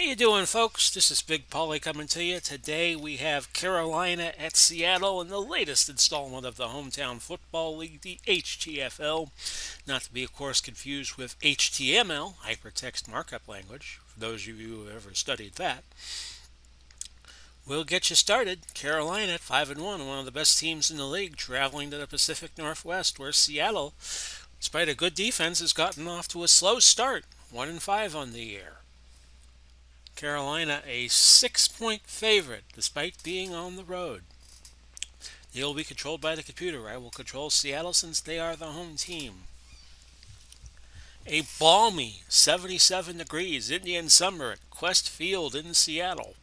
How you doing, folks? This is Big Polly coming to you. Today we have Carolina at Seattle in the latest installment of the Hometown Football League, the HTFL. Not to be, of course, confused with HTML, Hypertext Markup Language, for those of you who have ever studied that. We'll get you started. Carolina at 5-1, one of the best teams in the league, traveling to the Pacific Northwest, where Seattle, despite a good defense, has gotten off to a slow start, 1-5 on the year. Carolina a 6-point favorite despite being on the road. They'll be controlled by the computer. I will control Seattle since they are the home team. A balmy 77 degrees Indian summer at Quest Field in Seattle.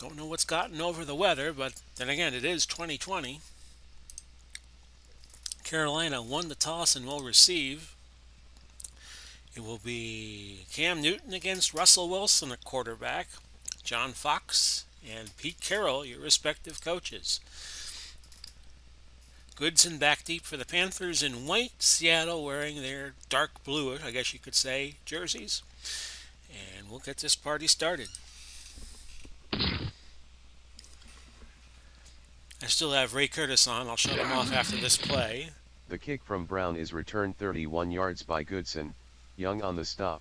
Don't know what's gotten over the weather, but then again, it is 2020. Carolina won the toss and will receive. It will be Cam Newton against Russell Wilson at quarterback, John Fox and Pete Carroll, your respective coaches. Goodson back deep for the Panthers in white, Seattle wearing their dark blue, I guess you could say, jerseys. And we'll get this party started. I still have Ray Curtis on. I'll shut him off after this play. The kick from Brown is returned 31 yards by Goodson. Young on the stop.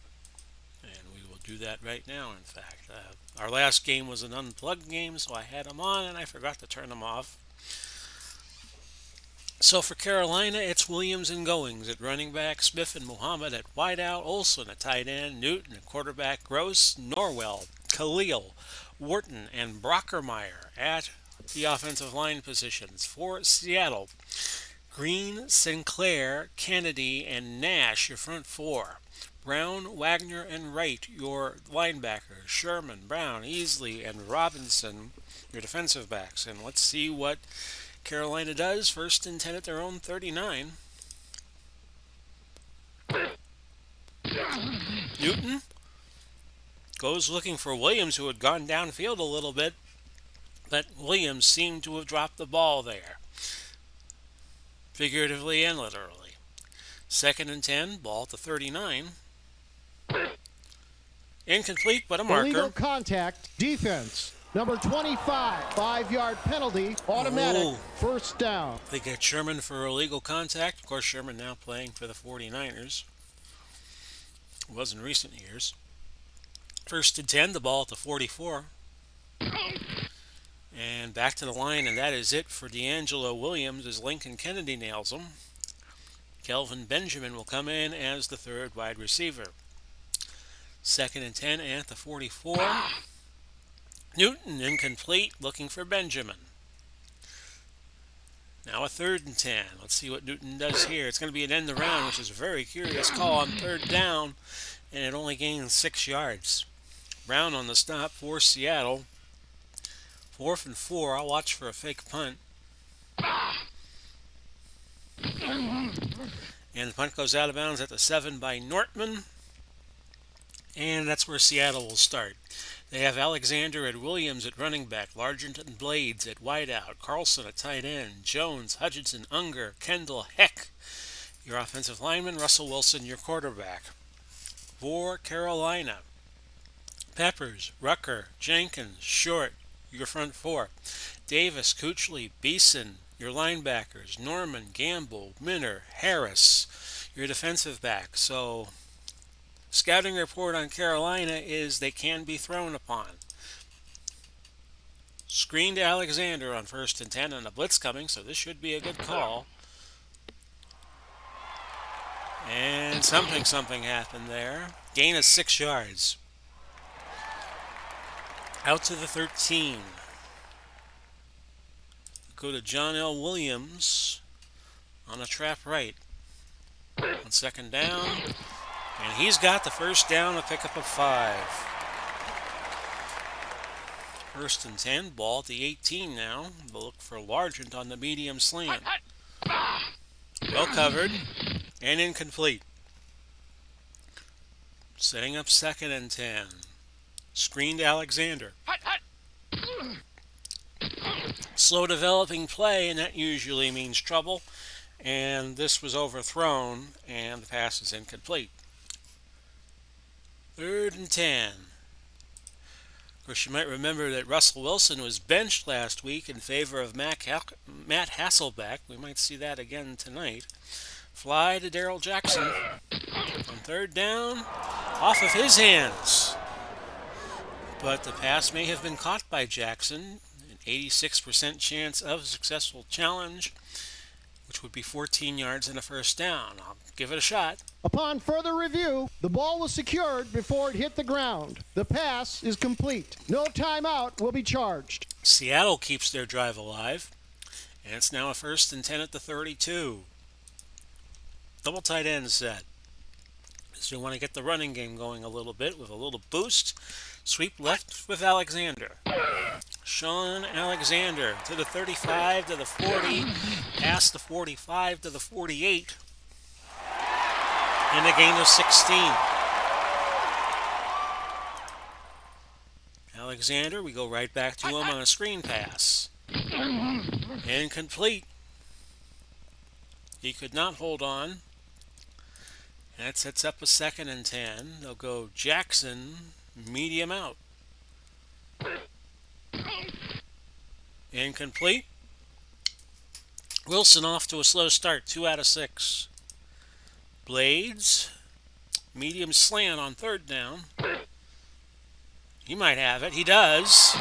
And we will do that right now, in fact. Our last game was an unplugged game, so I had them on and I forgot to turn them off. So for Carolina, it's Williams and Goings at running back, Smith and Muhammad at wideout, Olsen at tight end, Newton at quarterback, Gross, Norwell, Khalil, Wharton, and Brockermeyer at the offensive line positions. For Seattle, Green, Sinclair, Kennedy, and Nash, your front four. Brown, Wagner, and Wright, your linebackers. Sherman, Brown, Easley, and Robinson, your defensive backs. And let's see what Carolina does. First and 10 at their own 39. Newton goes looking for Williams, who had gone downfield a little bit, but Williams seemed to have dropped the ball there, figuratively and literally. Second and 10, ball to 39. Incomplete, but a marker. Illegal contact, defense. Number 25, 5-yard penalty, automatic, first down. They get Sherman for illegal contact. Of course, Sherman now playing for the 49ers. It was in recent years. First and 10, the ball at the 44. And back to the line, and that is it for D'Angelo Williams as Lincoln Kennedy nails him. Kelvin Benjamin will come in as the third wide receiver. Second and 10 at the 44. Newton incomplete, looking for Benjamin. Now a third and 10. Let's see what Newton does here. It's going to be an end around, which is a very curious call on third down, and it only gains 6 yards. Brown on the stop for Seattle. 4th and 4. I'll watch for a fake punt. And the punt goes out of bounds at the 7 by Nortman. And that's where Seattle will start. They have Alexander and Williams at running back, Largent and Blades at wideout, Carlson at tight end, Jones, Hutchinson, Unger, Kendall, Heck, your offensive lineman, Russell Wilson, your quarterback. For Carolina, Peppers, Rucker, Jenkins, Short, your front four. Davis, Kuechly, Beeson, your linebackers. Norman, Gamble, Minner, Harris, your defensive back. So, scouting report on Carolina is they can be thrown upon. Screen to Alexander on 1st and 10 and a blitz coming, so this should be a good call. And something happened there. Gain of 6 yards. Out to the 13. Go to John L. Williams on a trap right. On second down. And he's got the first down, a pickup of 5. 1st and 10, ball at the 18 now. They'll look for Largent on the medium slant. Well covered and incomplete. Setting up 2nd and 10. Screen to Alexander. Slow developing play, and that usually means trouble. And this was overthrown, and the pass is incomplete. 3rd and 10. course, you might remember that Russell Wilson was benched last week in favor of Matt Hasselbeck. We might see that again tonight. Fly to Darrell Jackson on third down, off of his hands. But the pass may have been caught by Jackson. An 86% chance of successful challenge, which would be 14 yards and a first down. I'll give it a shot. Upon further review, the ball was secured before it hit the ground. The pass is complete. No timeout will be charged. Seattle keeps their drive alive, and it's now a 1st and 10 at the 32. Double tight end set. So you want to get the running game going a little bit with a little boost. Sweep left with Alexander. Sean Alexander to the 35, to the 40, past the 45 to the 48. And a gain of 16. Alexander, we go right back to him on a screen pass. Incomplete. He could not hold on. And that sets up a 2nd and 10. They'll go Jackson, medium out. Incomplete. Wilson off to a slow start, 2 out of 6. Blades, medium slant on 3rd down. He might have it. He does.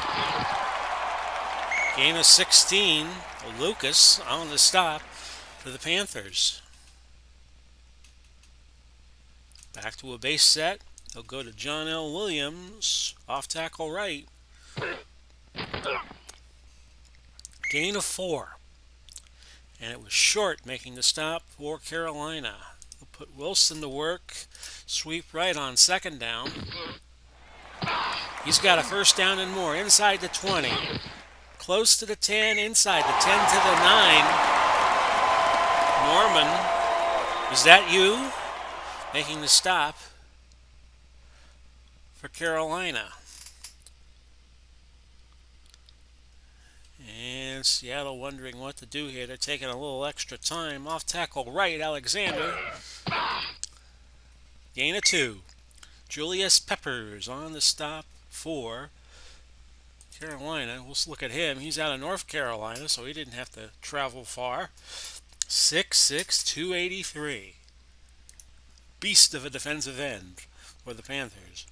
Gain of 16. Lucas on the stop for the Panthers. Back to a base set. They'll go to John L. Williams, off tackle right. Gain of 4. And it was Short making the stop for Carolina. We'll put Wilson to work. Sweep right on 2nd down. He's got a first down and more. Inside the 20. Close to the 10. Inside the 10 to the 9. Norman, is that you? Making the stop for Carolina. And Seattle wondering what to do here. They're taking a little extra time. Off tackle right, Alexander. Gain of 2. Julius Peppers on the stop for Carolina. We'll look at him. He's out of North Carolina, so he didn't have to travel far. 6'6", 283. Beast of a defensive end for the Panthers.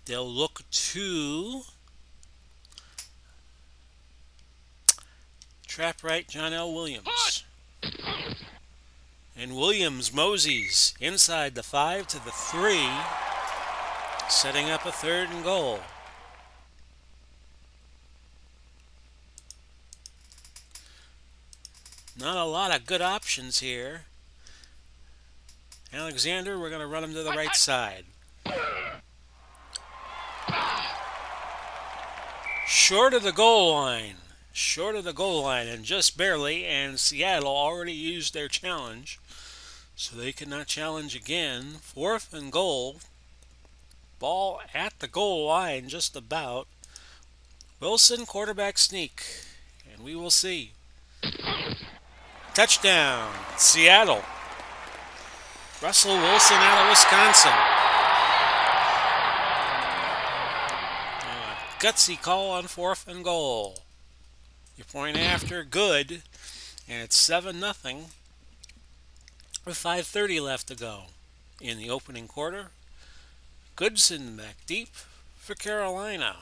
They'll look to trap right John L. Williams. And Williams moseys inside the 5 to the 3, setting up a 3rd and goal. Not a lot of good options here. Alexander, we're going to run him to the right side. Short of the goal line. Short of the goal line, and just barely. And Seattle already used their challenge, so they cannot challenge again. 4th and goal. Ball at the goal line, just about. Wilson, quarterback sneak. And we will see. Touchdown, Seattle. Russell Wilson out of Wisconsin. Gutsy call on 4th and goal. Your point after, good. And it's 7-0 with 5:30 left to go in the opening quarter. Goodson back deep for Carolina.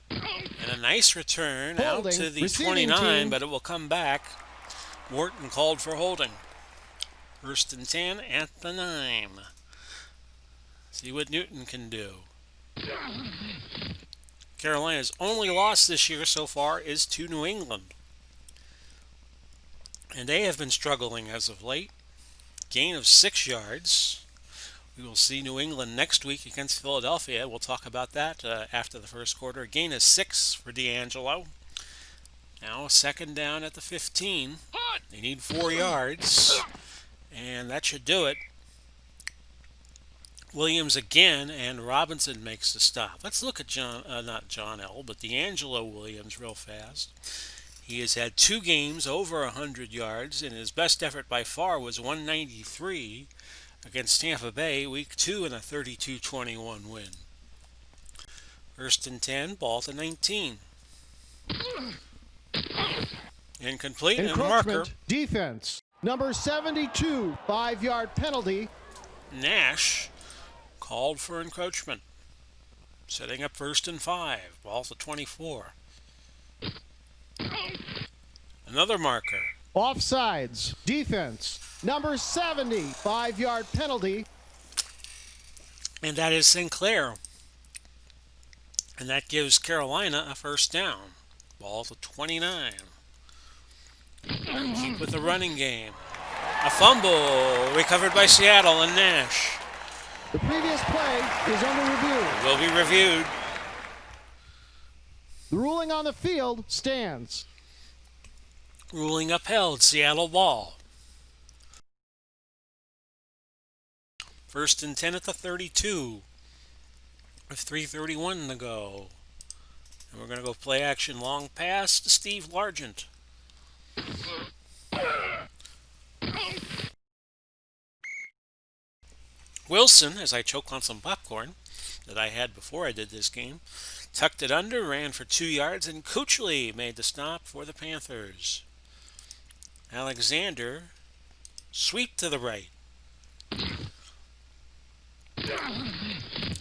And a nice return out to the 29, team. but it will come back. Wharton called for holding. 1st and 10 at the 9. See what Newton can do. Carolina's only loss this year so far is to New England. And they have been struggling as of late. Gain of 6 yards. We will see New England next week against Philadelphia. We'll talk about that after the first quarter. Gain of 6 for D'Angelo. Now 2nd down at the 15. They need 4 yards. And that should do it. Williams again, and Robinson makes the stop. Let's look at not John L., but D'Angelo Williams real fast. He has had 2 games over 100 yards, and his best effort by far was 193 against Tampa Bay, Week 2 in a 32-21 win. 1st and 10, ball to 19. Incomplete and a marker. Encroachment, defense. Number 72, 5-yard penalty. Nash called for encroachment. Setting up 1st and 5, ball to 24. Another marker. Offsides, defense. Number 70, 5-yard penalty. And that is Sinclair. And that gives Carolina a 1st down. Ball to 29. Keep with the running game. A fumble recovered by Seattle and Nash. The previous play is under review. Will be reviewed. The ruling on the field stands. Ruling upheld. Seattle ball. 1st and 10 at the 32. With 3:31 to go. And we're going to go play action long pass to Steve Largent. Wilson, as I choke on some popcorn that I had before I did this game, tucked it under, ran for 2 yards, and Coochly made the stop for the Panthers. Alexander, sweep to the right.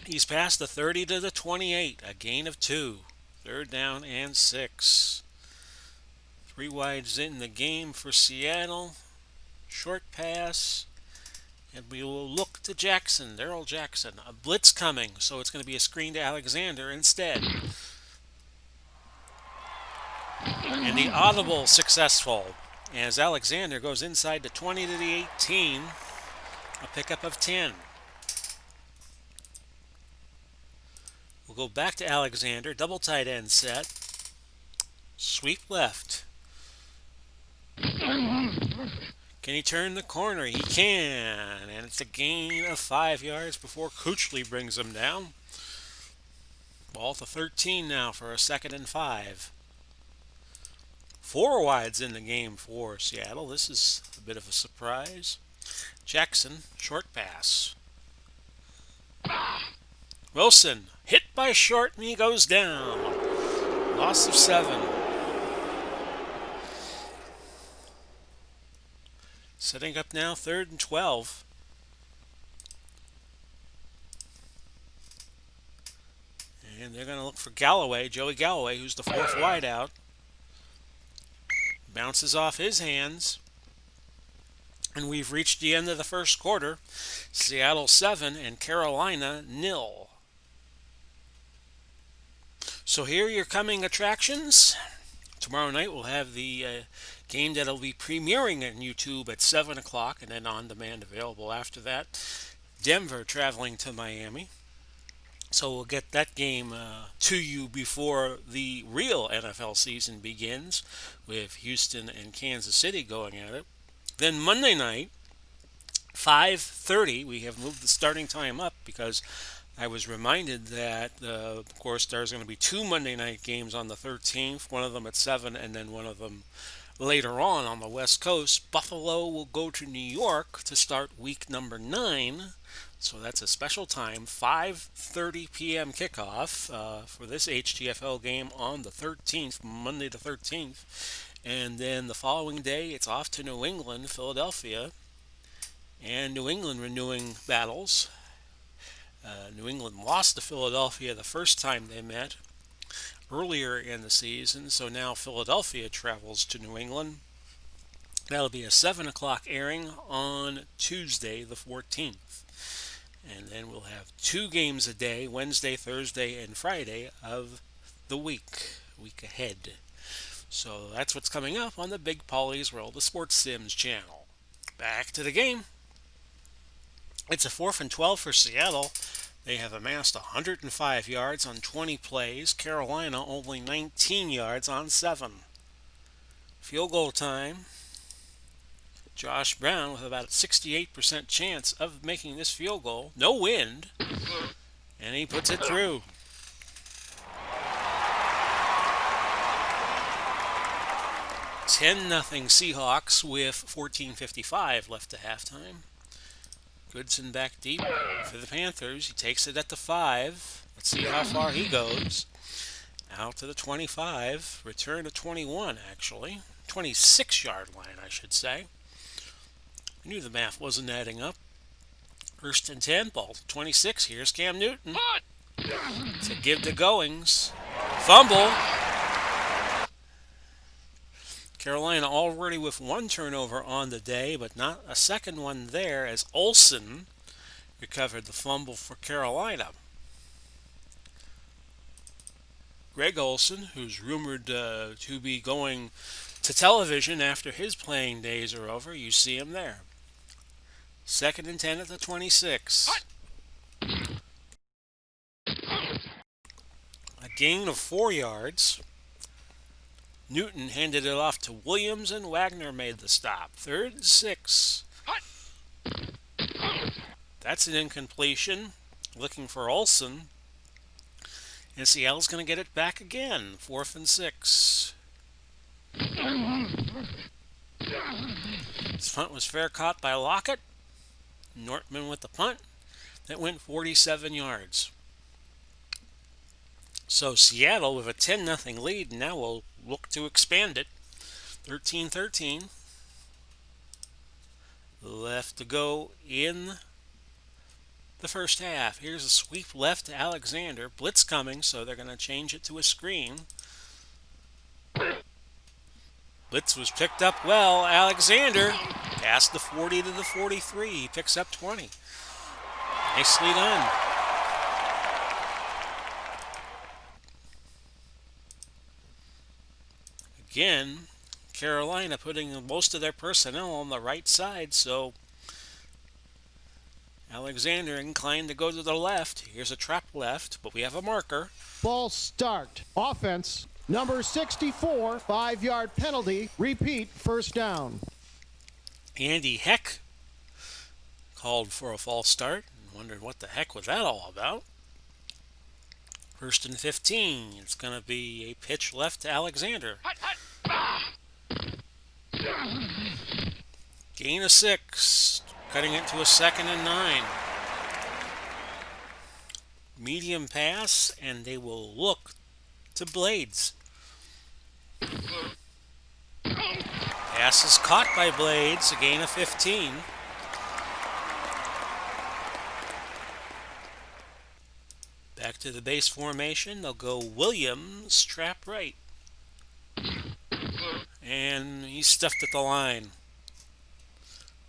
He's past the 30 to the 28, a gain of 2. 3rd down and 6. 3 wides in the game for Seattle. Short pass. And we will look to Jackson, Darrell Jackson. A blitz coming, so it's going to be a screen to Alexander instead. And the audible successful as Alexander goes inside the 20 to the 18. A pickup of 10. We'll go back to Alexander, double tight end set. Sweep left. Can he turn the corner? He can. And it's a gain of 5 yards before Coochly brings him down. Ball to 13 now for a 2nd and 5. 4 wides in the game for Seattle. This is a bit of a surprise. Jackson, short pass. Wilson, hit by Short, and he goes down. Loss of 7. Setting up now 3rd and 12. And they're going to look for Galloway, Joey Galloway, who's the 4th wideout. Bounces off his hands. And we've reached the end of the 1st quarter. Seattle 7 and Carolina 0. So here are your coming attractions. Tomorrow night we'll have the game that'll be premiering on YouTube at 7 o'clock and then on demand available after that. Denver traveling to Miami. So we'll get that game to you before the real NFL season begins with Houston and Kansas City going at it. Then Monday night, 5:30, we have moved the starting time up because I was reminded that, of course, there's going to be 2 Monday night games on the 13th, one of them at 7 and then one of them later on the West Coast. Buffalo will go to New York to start week number 9. So that's a special time, 5:30 p.m. kickoff for this HTFL game on the 13th, Monday the 13th. And then the following day, it's off to New England, Philadelphia, and New England renewing battles. New England lost to Philadelphia the first time they met earlier in the season, so now Philadelphia travels to New England. That'll be a 7 o'clock airing on Tuesday the 14th. And then we'll have 2 games a day, Wednesday, Thursday, and Friday of the week ahead. So that's what's coming up on the Big Paulie's World of Sports Sims channel. Back to the game. It's a 4th and 12 for Seattle. They have amassed 105 yards on 20 plays. Carolina only 19 yards on 7. Field goal time. Josh Brown with about a 68% chance of making this field goal. No wind. And he puts it through. (10-0) Seahawks with 14:55 left to halftime. Goodson back deep for the Panthers. He takes it at the 5. Let's see how far he goes. Out to the 25. Return to 21, actually. 26-yard line, I should say. I knew the math wasn't adding up. First and 10, ball 26. Here's Cam Newton to give the goings. Fumble. Carolina already with one turnover on the day, but not a second one there as Olsen recovered the fumble for Carolina. Greg Olsen, who's rumored to be going to television after his playing days are over, you see him there. Second and 10 at the 26. A gain of 4 yards. Newton handed it off to Williams, and Wagner made the stop. Third and 6. That's an incompletion. Looking for Olsen. And Seattle's going to get it back again. 4th and 6. This punt was fair caught by Lockett. Nortman with the punt. That went 47 yards. So Seattle with a 10-0 lead now will look to expand it. 13-13. Left to go in the first half. Here's a sweep left to Alexander. Blitz coming, so they're going to change it to a screen. Blitz was picked up well. Alexander past the 40 to the 43. He picks up 20. Nicely done. Again, Carolina putting most of their personnel on the right side, so Alexander inclined to go to the left. Here's a trap left, but we have a marker. Ball start. Offense, number 64, 5-yard penalty. Repeat, first down. Andy Heck called for a false start and wondered what the heck was that all about. First and 15. It's going to be a pitch left to Alexander. Gain of 6. Cutting it to a 2nd and 9. Medium pass, and they will look to Blades. Pass is caught by Blades. A gain of 15. Back to the base formation. They'll go Williams, trap right. And he's stuffed at the line.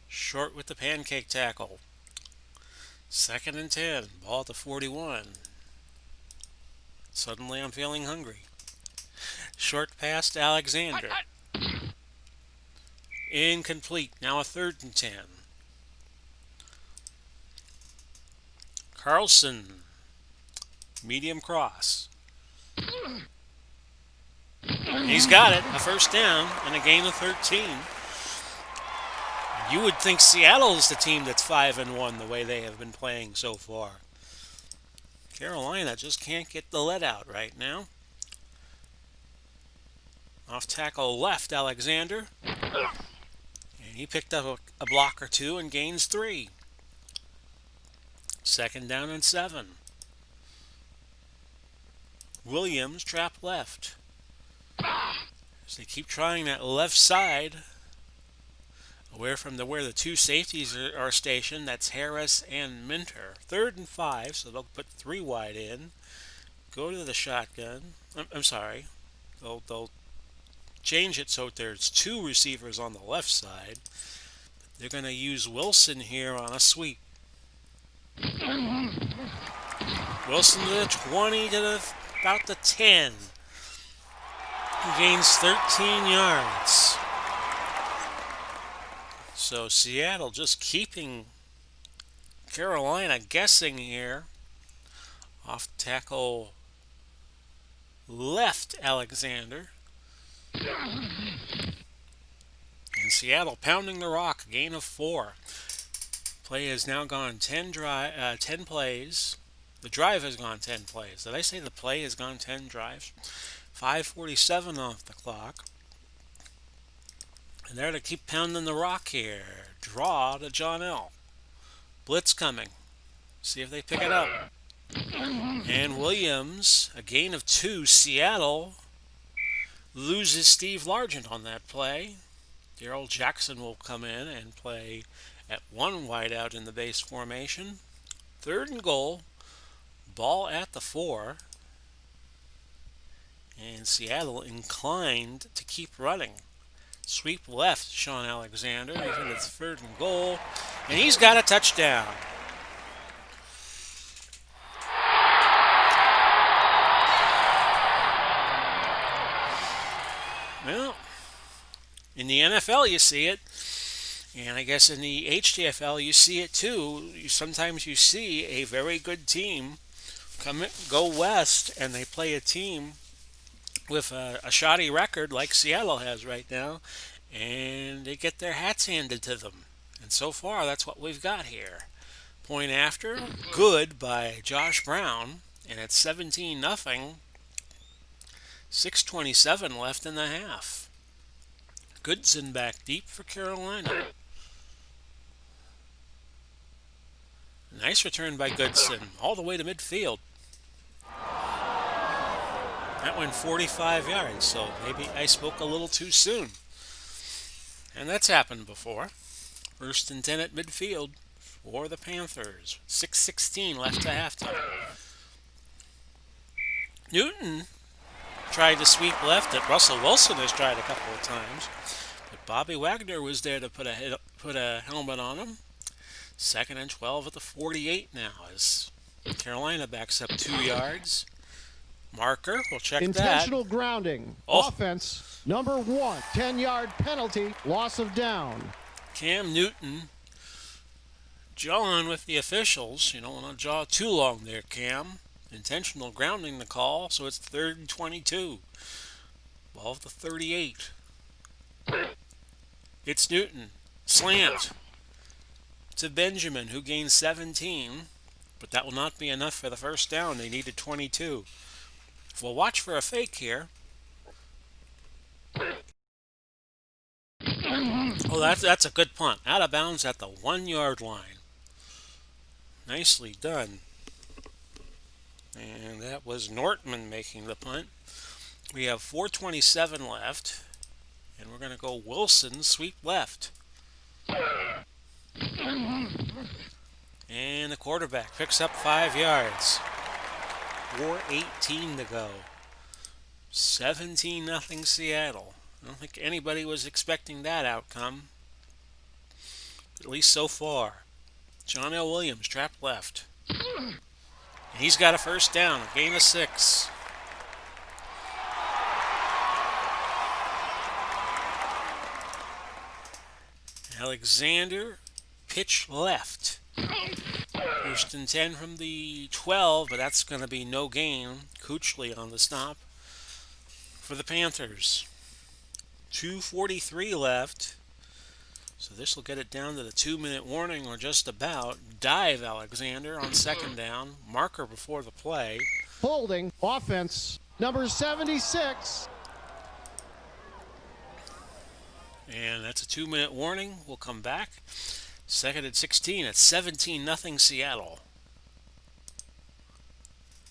Short with the pancake tackle. 2nd and 10. Ball at the 41. Suddenly I'm feeling hungry. Short pass to Alexander. Incomplete. Now a 3rd and 10. Carlson. Medium cross. He's got it. A first down and a gain of 13. You would think Seattle is the team that's 5-1 the way they have been playing so far. Carolina just can't get the lead out right now. Off tackle left, Alexander. And he picked up a block or two and gains 3. 2nd down and 7. Williams trap left. As they keep trying that left side, away from where the 2 safeties are stationed. That's Harris and Minter. 3rd and 5, so they'll put 3 wide in. Go to the shotgun. I'm sorry. They'll change it so there's 2 receivers on the left side. They're going to use Wilson here on a sweep. Wilson to the 20 to about the 10. He gains 13 yards. So Seattle just keeping Carolina guessing here. Off tackle left, Alexander. And Seattle pounding the rock, gain of 4. Play has now gone 10 plays. The drive has gone 10 plays. Did I say the play has gone 10 drives? 5:47 off the clock. And they're to keep pounding the rock here. Draw to John L. Blitz coming. See if they pick it up. And Williams, a gain of 2. Seattle loses Steve Largent on that play. Darrell Jackson will come in and play at 1 wideout in the base formation. 3rd and goal. Ball at the 4. And Seattle inclined to keep running. Sweep left, Sean Alexander. Even it's 3rd and goal. And he's got a touchdown. Well, in the NFL you see it. And I guess in the HTFL you see it too. Sometimes you see a very good team go west and they play a team with a shoddy record like Seattle has right now, and they get their hats handed to them. And so far, that's what we've got here. Point after, good by Josh Brown, and it's 17-0. 6:27 left in the half. Goodson back deep for Carolina. Nice return by Goodson, all the way to midfield. That went 45 yards, so maybe I spoke a little too soon. And that's happened before. 1st and 10 at midfield for the Panthers. 6:16 left to halftime. Newton tried to sweep left that Russell Wilson has tried a couple of times. But Bobby Wagner was there to put a helmet on him. 2nd and 12 at the 48 now as Carolina backs up 2 yards. Marker, we'll check Intentional that. grounding. Oh. Offense, number 1. 10-yard penalty, loss of down. Cam Newton jawing with the officials. You don't want to jaw too long there, Cam. Intentional grounding the call, so it's 3rd and 22. Ball of the 38. It's Newton. Slant to Benjamin, who gains 17. But that will not be enough for the first down. They needed 22. We'll watch for a fake here. Oh, that's a good punt. Out of bounds at the 1-yard line. Nicely done. And that was Nortman making the punt. We have 4:27 left. And we're going to go Wilson, sweep left. And the quarterback picks up 5 yards. 4:18 to go. 17-0 Seattle. I don't think anybody was expecting that outcome. At least so far. John L. Williams, trap left. And he's got a first down, a gain of 6. Alexander, pitch left. 1st and 10 from the 12, but that's going to be no gain. Kuechly on the stop for the Panthers. 2:43 left. So this will get it down to the 2-minute warning or just about. Dive Alexander on 2nd down. Marker before the play. Holding. Offense, number 76. And that's a 2-minute warning. We'll come back. 2nd and 16 at 17-0 Seattle.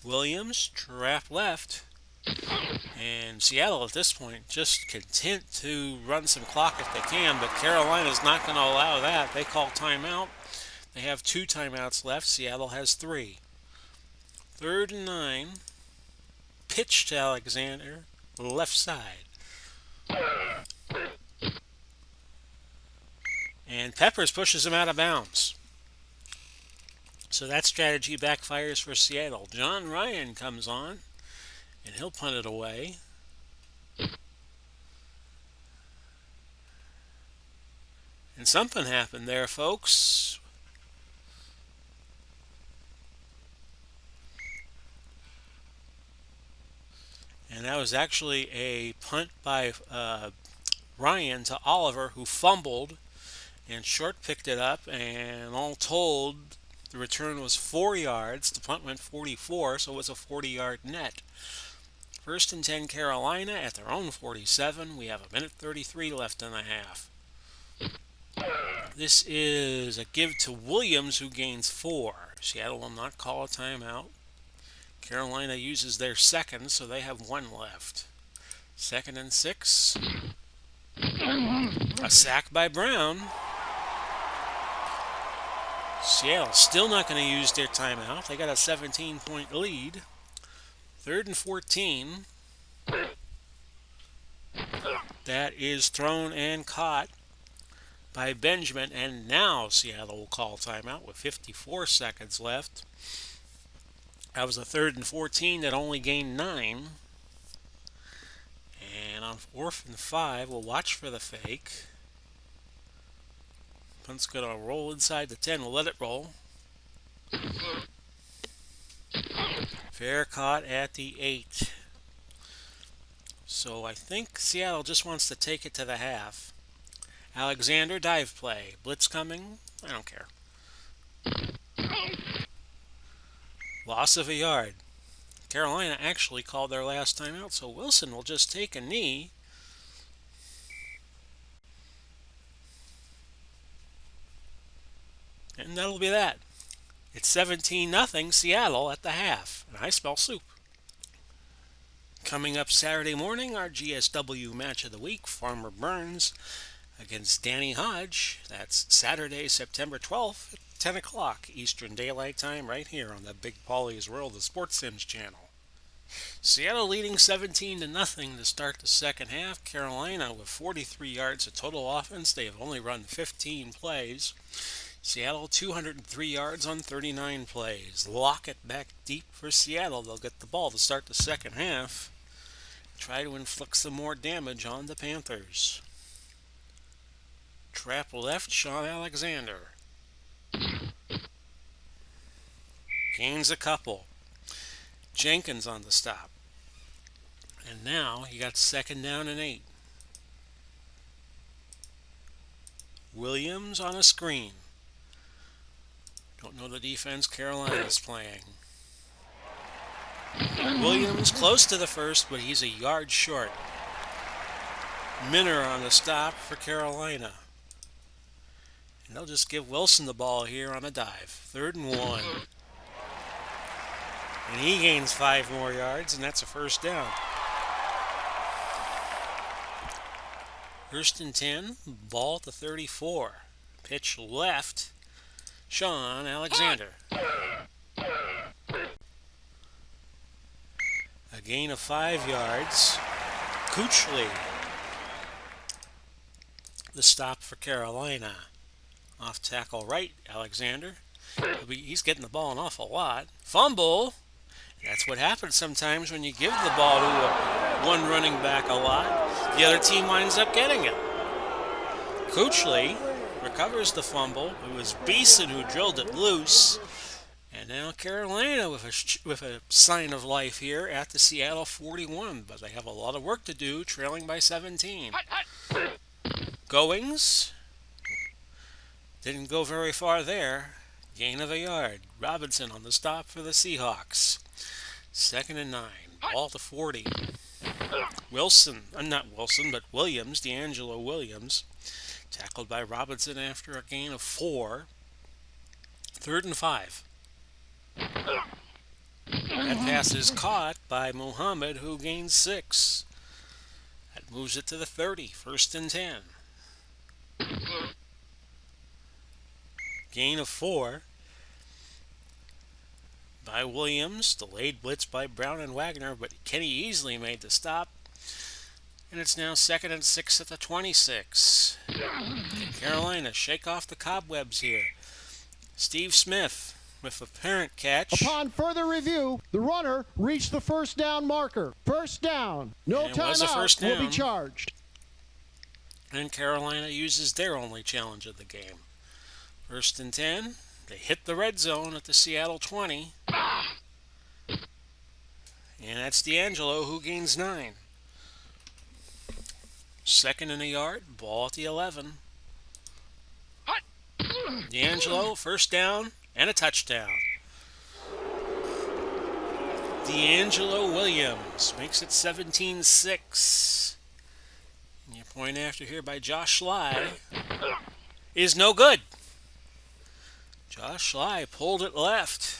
Williams, trap left. And Seattle at this point just content to run some clock if they can, but Carolina's not going to allow that. They call timeout. They have 2 timeouts left. Seattle has 3. 3rd and 9. Pitch to Alexander, left side. And Peppers pushes him out of bounds. So that strategy backfires for Seattle. John Ryan comes on, and he'll punt it away. And something happened there, folks. And that was actually a punt by Ryan to Oliver, who fumbled. And Short picked it up, and all told, the return was 4 yards. The punt went 44, so it was a 40-yard net. 1st and 10 Carolina at their own 47. We have 1:33 left in the half. This is a give to Williams, who gains 4. Seattle will not call a timeout. Carolina uses their second, so they have 1 left. 2nd and 6. A sack by Brown. Seattle still not going to use their timeout. They got a 17-point lead. 3rd and 14. That is thrown and caught by Benjamin, and now Seattle will call timeout with 54 seconds left. That was a 3rd and 14 that only gained 9. And on 4th and 5, we'll watch for the fake. Punt's going to roll inside the 10. We'll let it roll. Fair caught at the 8. So I think Seattle just wants to take it to the half. Alexander, dive play. Blitz coming. I don't care. Loss of a yard. Carolina actually called their last timeout, so Wilson will just take a knee. And that'll be that. It's 17-0 Seattle at the half. And I smell soup. Coming up Saturday morning, our GSW match of the week, Farmer Burns against Danny Hodge. That's Saturday, September 12th at 10 o'clock Eastern Daylight Time right here on the Big Paulie's World of Sports Sims channel. Seattle leading 17-0 to start the second half. Carolina with 43 yards of total offense. They have only run 15 plays. Seattle 203 yards on 39 plays. Lockett back deep for Seattle. They'll get the ball to start the second half. Try to inflict some more damage on the Panthers. Trap left, Sean Alexander. Gains a couple. Jenkins on the stop. And now you got 2nd down and 8. Williams on a screen. Don't know the defense Carolina's playing. Williams close to the first, but he's a yard short. Minner on the stop for Carolina. And they'll just give Wilson the ball here on a dive. 3rd and 1. And he gains 5 more yards, and that's a first down. 1st and 10, ball at the 34. Pitch left, Sean Alexander. A gain of 5 yards. Kuchley, the stop for Carolina. Off tackle right, Alexander. He's getting the ball an awful lot. Fumble. That's what happens sometimes when you give the ball to one running back a lot. The other team winds up getting it. Kuchley recovers the fumble. It was Beeson who drilled it loose. And now Carolina with a sign of life here at the Seattle 41. But they have a lot of work to do, trailing by 17. Goings. Didn't go very far there. Gain of a yard. Robinson on the stop for the Seahawks. 2nd and 9. Ball to 40. Williams, D'Angelo Williams. Tackled by Robinson after a gain of 4. 3rd and 5. That pass is caught by Muhammad, who gains 6. That moves it to the 30. 1st and 10. Gain of 4 by Williams. Delayed blitz by Brown and Wagner, but Kenny easily made the stop. And it's now 2nd and 6 at the 26. Carolina shake off the cobwebs here. Steve Smith with apparent catch. Upon further review, the runner reached the first down marker. First down. No timeout will be charged. And Carolina uses their only challenge of the game. 1st and 10. They hit the red zone at the Seattle 20. And that's D'Angelo, who gains 9. 2nd and a yard. Ball at the 11. D'Angelo, first down and a touchdown. D'Angelo Williams makes it 17-6. And your point after here by Josh Sly is no good. Josh Sly pulled it left.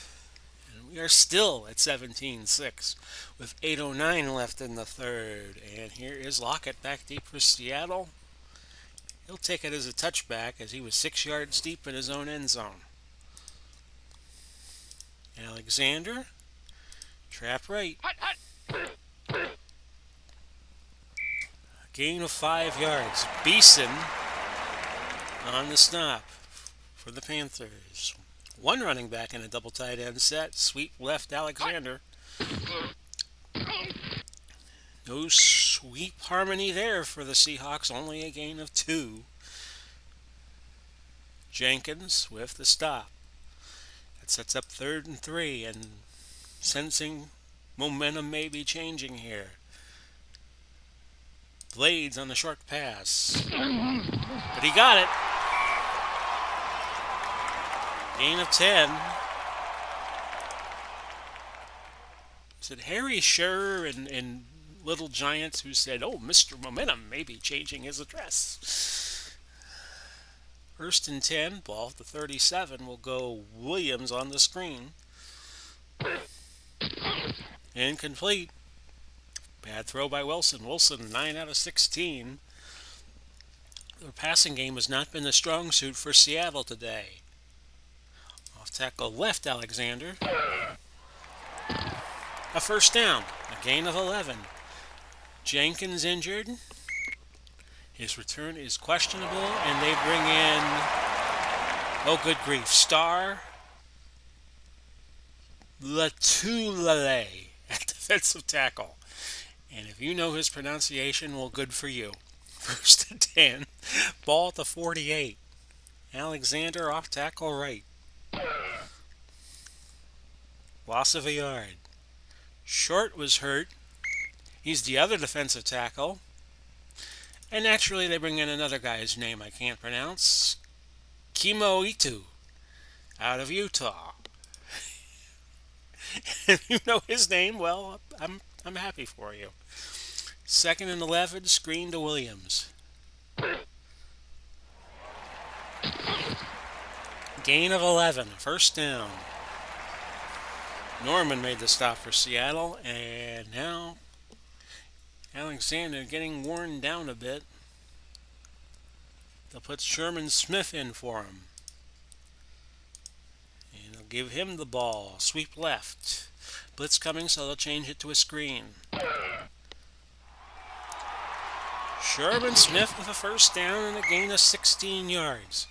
And we are still at 17-6 with 8:09 left in the third. And here is Lockett back deep for Seattle. He'll take it as a touchback as he was 6 yards deep in his own end zone. Alexander, trap right. Gain of 5 yards. Beeson on the stop for the Panthers. One running back in a double tight end set. Sweep left Alexander. No sweep harmony there for the Seahawks. Only a gain of 2. Jenkins with the stop. That sets up 3rd and 3, and sensing momentum may be changing here. Blades on the short pass. But he got it. Gain of 10. Is it Harry Scherer and Little Giants who said, "Oh, Mr. Momentum may be changing his address"? 1st and 10, ball at the 37 will go Williams on the screen. Incomplete. Bad throw by Wilson. Wilson, 9 out of 16. The passing game has not been the strong suit for Seattle today. Off tackle left Alexander. A first down. A gain of 11. Jenkins injured. His return is questionable, and they bring in, oh good grief, Star Latulele at defensive tackle. And if you know his pronunciation, well, good for you. 1st and 10. Ball at the 48. Alexander off tackle right. Loss of a yard. Short was hurt. He's the other defensive tackle. And naturally, they bring in another guy's name I can't pronounce. Kimo Itu, out of Utah. If you know his name, well, I'm happy for you. 2nd and 11, screen to Williams. Gain of 11, first down. Norman made the stop for Seattle, and now Alexander getting worn down a bit. They'll put Sherman Smith in for him. And they'll give him the ball. Sweep left. Blitz coming, so they'll change it to a screen. Sherman Smith with a first down and a gain of 16 yards.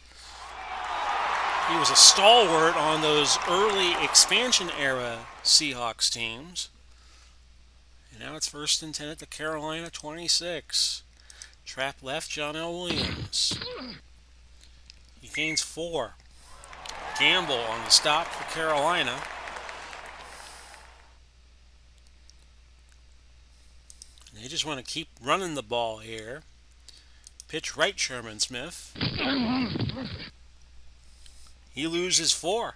He was a stalwart on those early expansion era Seahawks teams. And now it's 1st and 10 at the Carolina 26. Trap left, John L. Williams. He gains 4. Gamble on the stop for Carolina. And they just want to keep running the ball here. Pitch right, Sherman Smith. He loses 4.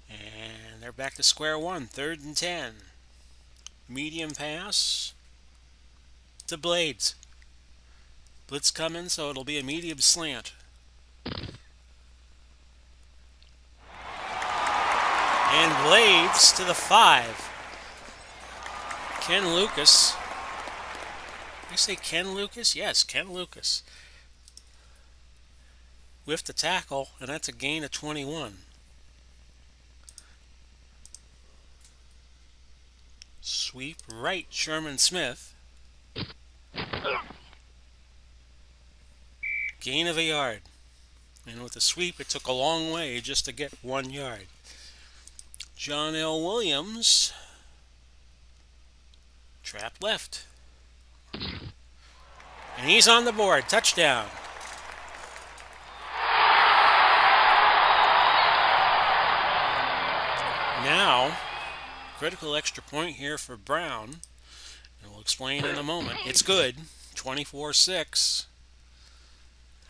And they're back to square one. 3rd and 10. Medium pass to Blades. Blitz coming, so it'll be a medium slant. And Blades to the 5. Ken Lucas. Did I say Ken Lucas? Yes, Ken Lucas. With the tackle, and that's a gain of 21. Sweep right, Sherman Smith. Gain of a yard. And with the sweep, it took a long way just to get 1 yard. John L. Williams. Trap left. And he's on the board. Touchdown. Now, critical extra point here for Brown. And we'll explain in a moment. It's good. 24-6.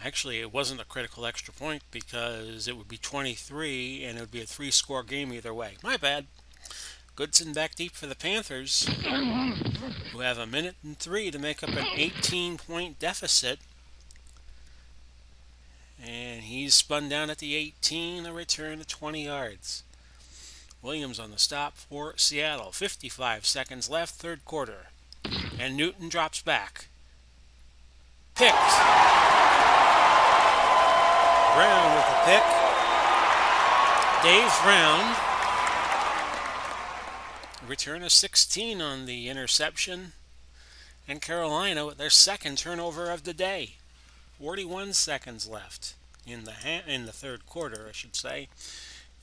Actually, it wasn't a critical extra point because it would be 23 and it would be a 3-score game either way. My bad. Goodson back deep for the Panthers, who have 1:03 to make up an 18-point deficit. And he's spun down at the 18, a return of 20 yards. Williams on the stop for Seattle. 55 seconds left, third quarter. And Newton drops back. Picked. Brown with the pick. Dave Brown. A return of 16 on the interception. And Carolina with their second turnover of the day. 41 seconds left in the third quarter, I should say.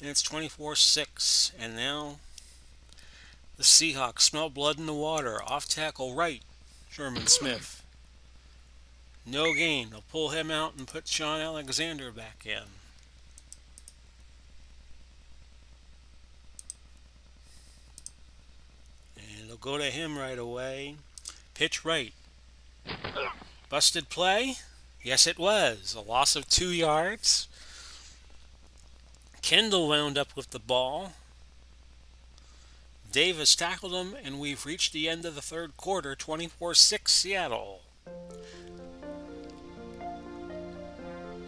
And it's 24-6. And now the Seahawks smell blood in the water. Off tackle right, Sherman Smith. No gain. They'll pull him out and put Sean Alexander back in. And they'll go to him right away. Pitch right. Busted play? Yes, it was. A loss of 2 yards. Kendall wound up with the ball. Davis tackled him, and we've reached the end of the third quarter, 24-6 Seattle.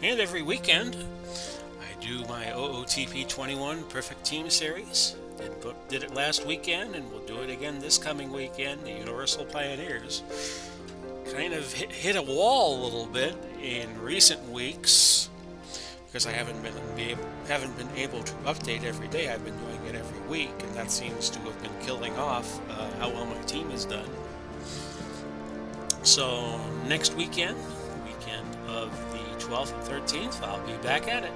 And every weekend, I do my OOTP 21 Perfect Team Series. Did it last weekend, and we'll do it again this coming weekend. The Universal Pioneers kind of hit a wall a little bit in recent weeks because I haven't been able to update every day. I've been doing it every week, and that seems to have been killing off how well my team has done. So next weekend, the weekend of the 12th and 13th, I'll be back at it.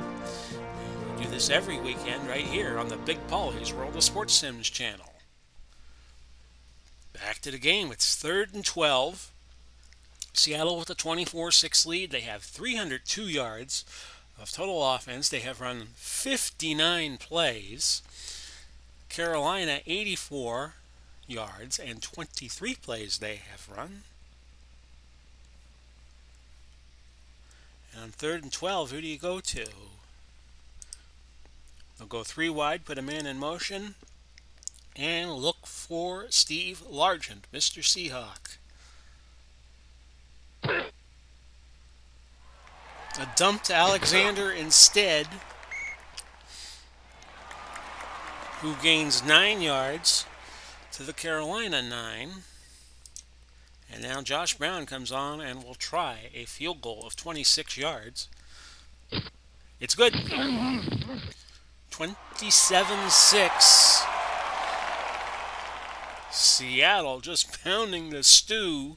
We do this every weekend right here on the Big Polly's World of Sports Sims channel. Back to the game. It's 3rd and 12. Seattle with a 24-6 lead. They have 302 yards of total offense. They have run 59 plays. Carolina 84 yards and 23 plays they have run. And on 3rd and 12, who do you go to? They'll go 3 wide, put a man in motion, and look for Steve Largent, Mr. Seahawk. A dump to Alexander instead, who gains 9 yards to the Carolina 9. And now Josh Brown comes on and will try a field goal of 26 yards. It's good. 27-6. Seattle just pounding the stew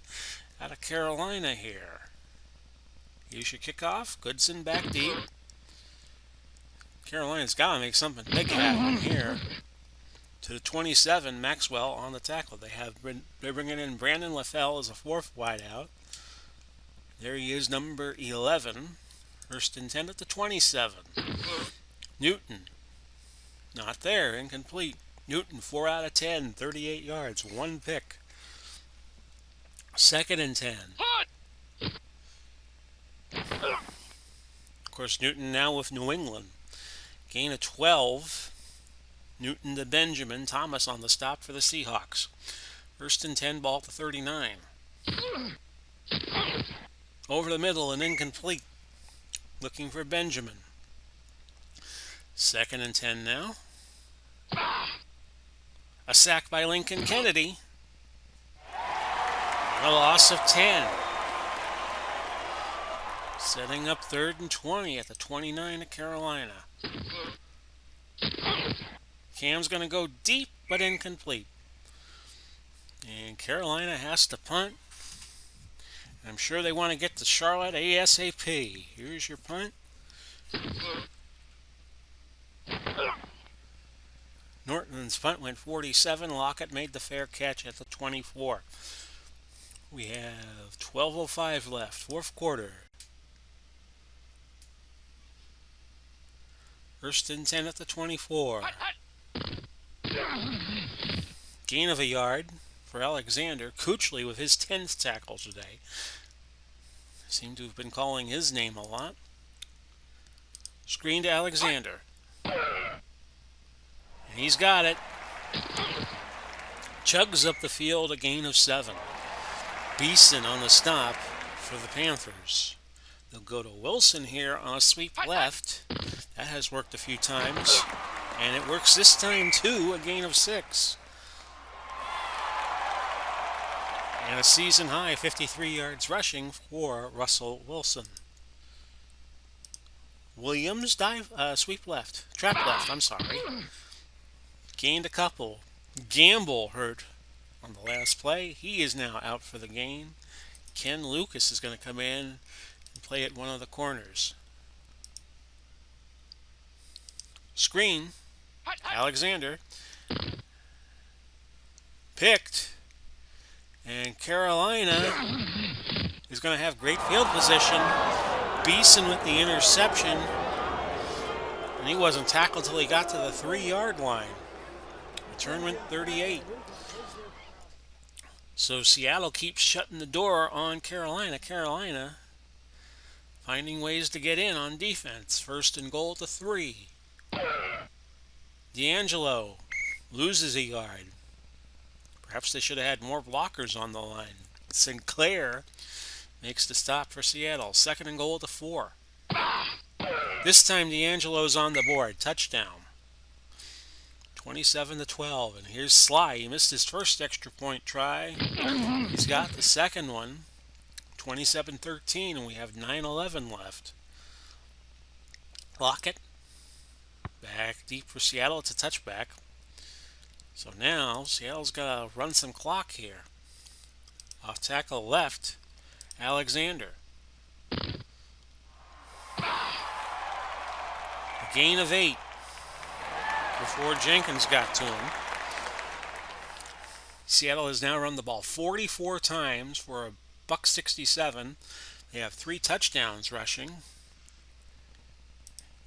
out of Carolina here. Here's your kickoff. Goodson back deep. Carolina's got to make something big happen here. To the 27, Maxwell on the tackle. They're bringing in Brandon LaFell as a 4th wideout. There he is, number 11. 1st and 10 at the 27. Newton. Not there. Incomplete. Newton, 4 out of 10. 38 yards. 1 pick. 2nd and 10. Of course, Newton now with New England. Gain of 12. Newton to Benjamin. Thomas on the stop for the Seahawks. 1st and 10, ball to 39. Over the middle and incomplete. Looking for Benjamin. 2nd and 10 now. A sack by Lincoln Kennedy. A loss of 10. Setting up 3rd and 20 at the 29 of Carolina. Cam's going to go deep, but incomplete. And Carolina has to punt. I'm sure they want to get to Charlotte ASAP. Here's your punt. Norton's punt went 47. Lockett made the fair catch at the 24. We have 12:05 left, 4th quarter. 1st and 10 at the 24. Gain of a yard for Alexander. Kuechly with his 10th tackle today. Seem to have been calling his name a lot. Screen to Alexander. And he's got it. Chugs up the field, a gain of 7. Beeson on the stop for the Panthers. They'll go to Wilson here on a sweep left. That has worked a few times. And it works this time too, a gain of 6. And a season high 53 yards rushing for Russell Wilson. Williams sweep left. Trap left, I'm sorry. Gained a couple. Gamble hurt on the last play. He is now out for the game. Ken Lucas is going to come in and play at one of the corners. Screen. Alexander. Picked. And Carolina is going to have great field position. Beeson with the interception. And he wasn't tackled till he got to the 3-yard line. Return went 38. So Seattle keeps shutting the door on Carolina. Carolina finding ways to get in on defense. First and goal at the 3. D'Angelo loses a yard. Perhaps they should have had more blockers on the line. Sinclair makes the stop for Seattle. Second and goal at the 4. This time D'Angelo's on the board. Touchdown. 27-12. And here's Sly. He missed his first extra point try. He's got the second one. 27-13, and we have 9:11 left. Lockett. Back deep for Seattle. It's a touchback. So now Seattle's got to run some clock here. Off tackle left, Alexander. A gain of 8 before Jenkins got to him. Seattle has now run the ball 44 times for $167. They have 3 touchdowns rushing,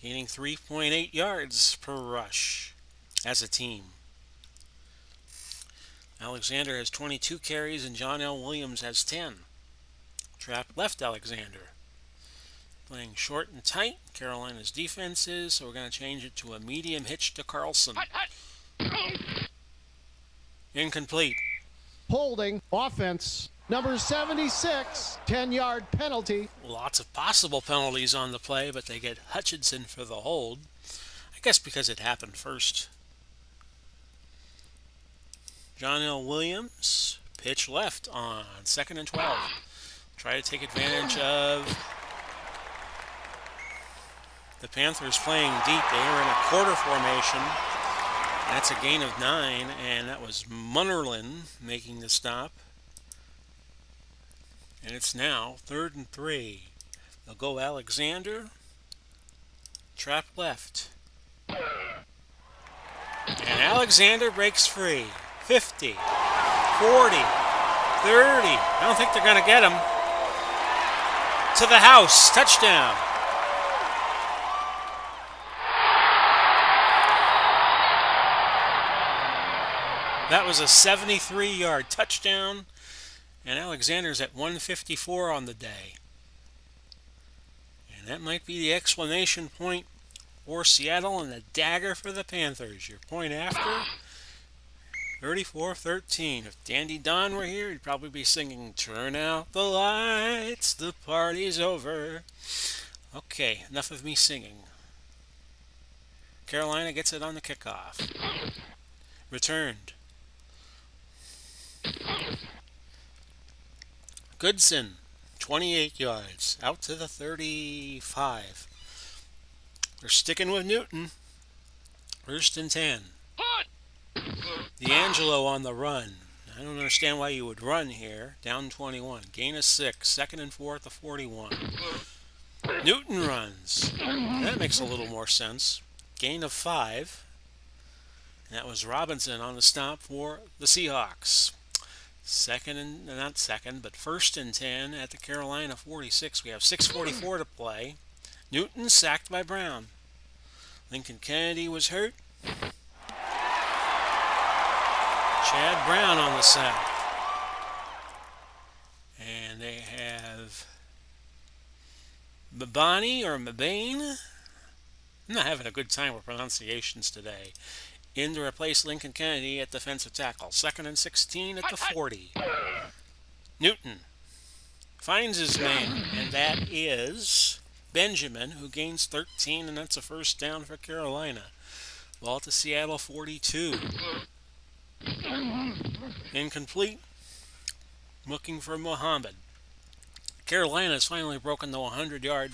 gaining 3.8 yards per rush as a team. Alexander has 22 carries and John L. Williams has 10. Trap left Alexander. Playing short and tight, Carolina's defense is, so we're going to change it to a medium hitch to Carlson. Incomplete. Holding. Offense. Number 76. 10-yard penalty. Lots of possible penalties on the play, but they get Hutchinson for the hold. I guess because it happened first. John L. Williams, pitch left on 2nd and 12. Try to take advantage of the Panthers playing deep. They were in a quarter formation. That's a gain of 9, and that was Munnerlin making the stop. And it's now 3rd and 3. They'll go Alexander. Trap left. And Alexander breaks free. 50, 40, 30. I don't think they're going to get him. To the house. Touchdown. That was a 73-yard touchdown. And Alexander's at 154 on the day. And that might be the exclamation point for Seattle and the dagger for the Panthers. Your point after, 34-13. If Dandy Don were here, he'd probably be singing, "Turn out the lights, the party's over." Okay, enough of me singing. Carolina gets it on the kickoff. Returned. Goodson, 28 yards, out to the 35. They're sticking with Newton. 1st and 10. D'Angelo on the run. I don't understand why you would run here. Down 21. Gain of 6. 2nd and 4 at the 41. Newton runs. That makes a little more sense. Gain of 5. And that was Robinson on the stop for the Seahawks. 1st and 10 at the Carolina 46. We have 6:44 to play. Newton sacked by Brown. Lincoln Kennedy was hurt. Chad Brown on the sack. And they have Mabani or Mabane. I'm not having a good time with pronunciations today. In to replace Lincoln Kennedy at defensive tackle. 2nd and 16 at the 40. Newton finds his man, and that is Benjamin, who gains 13, and that's a first down for Carolina. Ball to Seattle 42. Incomplete. Looking for Muhammad. Carolina has finally broken the 100-yard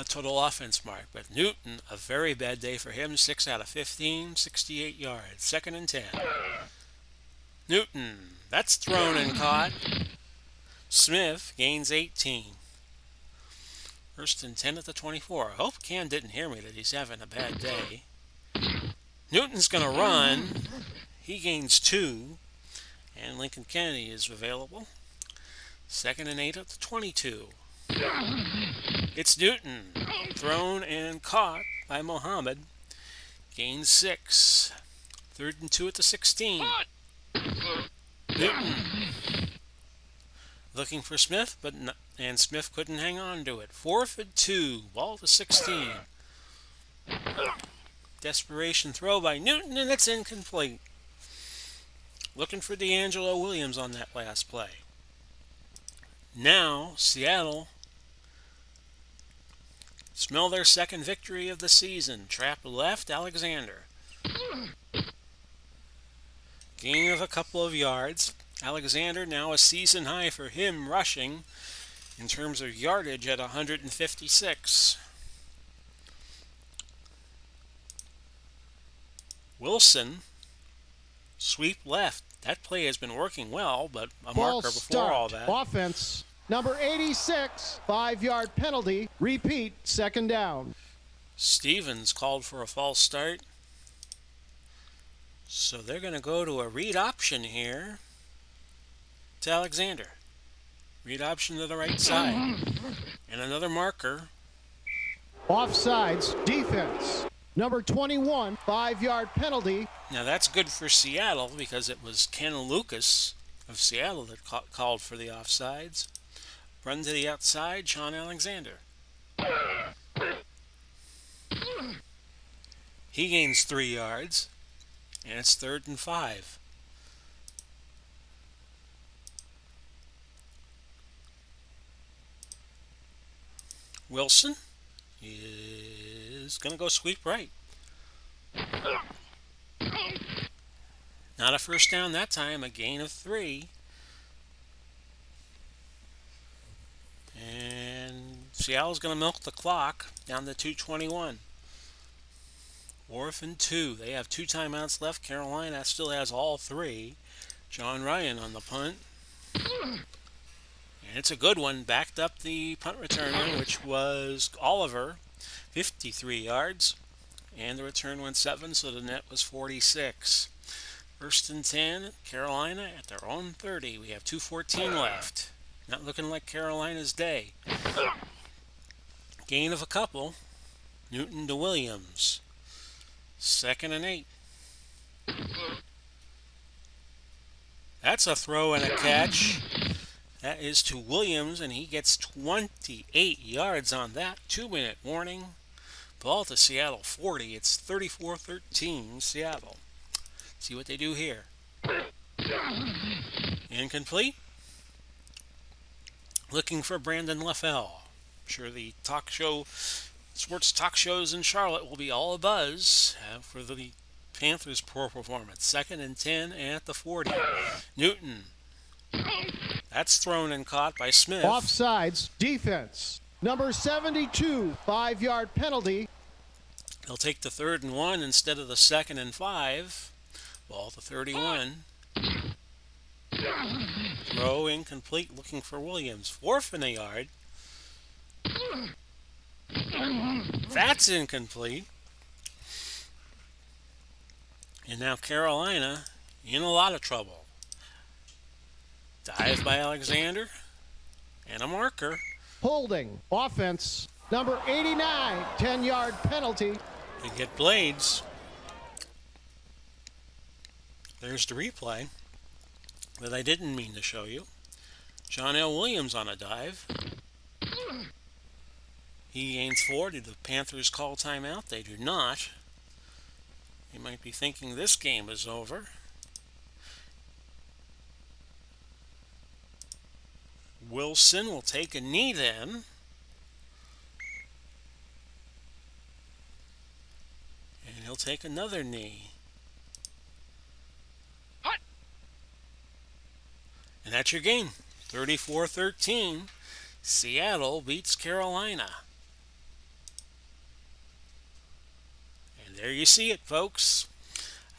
total offense mark, but Newton, a very bad day for him, 6 out of 15, 68 yards. Second and 10. Newton, that's thrown and caught. Smith gains 18. First and 10 at the 24. I hope Cam didn't hear me that he's having a bad day. Newton's going to run. He gains 2. And Lincoln Kennedy is available. Second and 8 at the 22. It's Newton. Thrown and caught by Muhammad. Gains 6. Third and 2 at the 16. Newton. Looking for Smith, and Smith couldn't hang on to it. 4th and 2. Ball to 16. Desperation throw by Newton, and it's incomplete. Looking for D'Angelo Williams on that last play. Now, Seattle smell their second victory of the season. Trap left, Alexander. Gain of a couple of yards. Alexander, now a season high for him rushing in terms of yardage at 156. Wilson, sweep left. That play has been working well, but a Ball marker before start. all that. Offense. Number 86, 5-yard penalty. Repeat, second down. Stevens called for a false start. So they're going to go to a read option here to Alexander. Read option to the right side. And another marker. Offsides, defense. Number 21, 5-yard penalty. Now that's good for Seattle because it was Ken Lucas of Seattle that called for the offsides. Run to the outside, Sean Alexander. He gains 3 yards, and it's 3rd and 5. Wilson is going to go sweep right. Not a first down that time, a gain of 3. And Seattle's going to milk the clock down to 2:21. 4th and 2. They have 2 timeouts left. Carolina still has all 3. John Ryan on the punt. And it's a good one. Backed up the punt returner, which was Oliver, 53 yards. And the return went 7, so the net was 46. 1st and 10, Carolina at their own 30. We have 2:14 left. Not looking like Carolina's day. Gain of a couple. Newton to Williams. 2nd and 8. That's a throw and a catch. That is to Williams, and he gets 28 yards on that. 2-minute warning. Ball to Seattle 40. It's 34-13 Seattle. See what they do here. Incomplete. Looking for Brandon LaFell. I'm sure the sports talk shows in Charlotte will be all abuzz for the Panthers' poor performance. 2nd and 10 at the 40. Newton. That's thrown and caught by Smith. Offsides, defense. Number 72, 5-yard penalty. They'll take the 3rd and 1 instead of the 2nd and 5. Ball to 31. Throw incomplete, looking for Williams. 4th and a yard. That's incomplete. And now Carolina in a lot of trouble. Dive by Alexander. And a marker. Holding. Offense. Number 89, 10-yard penalty. They get blades. There's the replay that I didn't mean to show you. John L. Williams on a dive. He gains 4. Did the Panthers call timeout? They do not. You might be thinking this game is over. Wilson will take a knee then. And he'll take another knee. Hut. And that's your game. 34-13. Seattle beats Carolina. And there you see it, folks.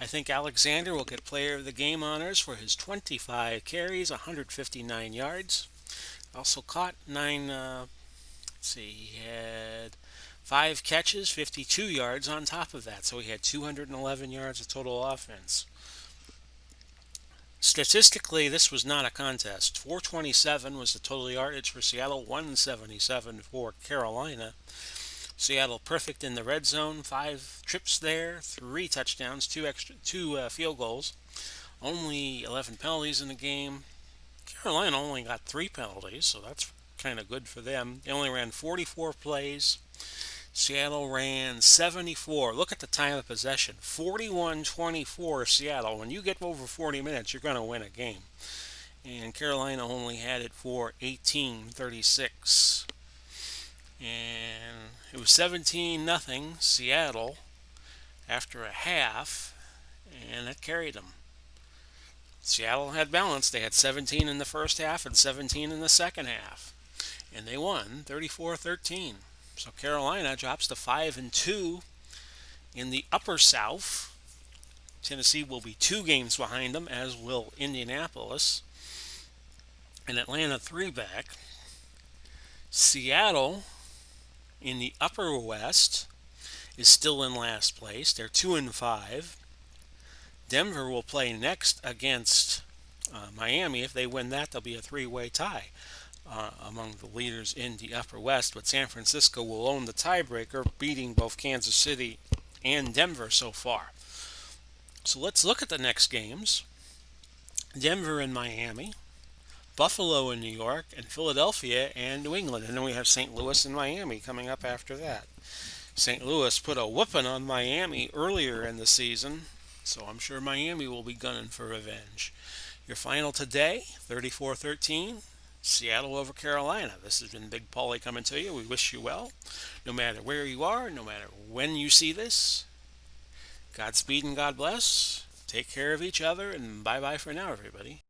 I think Alexander will get player of the game honors for his 25 carries, 159 yards. Also caught he had 5 catches, 52 yards on top of that. So he had 211 yards of total offense. Statistically, this was not a contest. 427 was the total yardage for Seattle, 177 for Carolina. Seattle perfect in the red zone, 5 trips there, 3 touchdowns, 2 field goals. Only 11 penalties in the game. Carolina only got 3 penalties, so that's kind of good for them. They only ran 44 plays. Seattle ran 74. Look at the time of possession. 41-24 Seattle. When you get over 40 minutes, you're going to win a game. And Carolina only had it for 18-36. And it was 17-0 Seattle after a half, and that carried them. Seattle had balance. They had 17 in the first half and 17 in the second half. And they won 34-13. So Carolina drops to 5-2 in the Upper South. Tennessee will be 2 games behind them, as will Indianapolis. And Atlanta 3 back. Seattle in the Upper West is still in last place. They're 2-5. Denver will play next against Miami. If they win that, there'll be a 3-way tie among the leaders in the Upper West. But San Francisco will own the tiebreaker, beating both Kansas City and Denver so far. So let's look at the next games. Denver and Miami, Buffalo and New York, and Philadelphia and New England. And then we have St. Louis and Miami coming up after that. St. Louis put a whooping on Miami earlier in the season, so I'm sure Miami will be gunning for revenge. Your final today, 34-13, Seattle over Carolina. This has been Big Paulie coming to you. We wish you well, no matter where you are, no matter when you see this. Godspeed and God bless. Take care of each other, and bye-bye for now, everybody.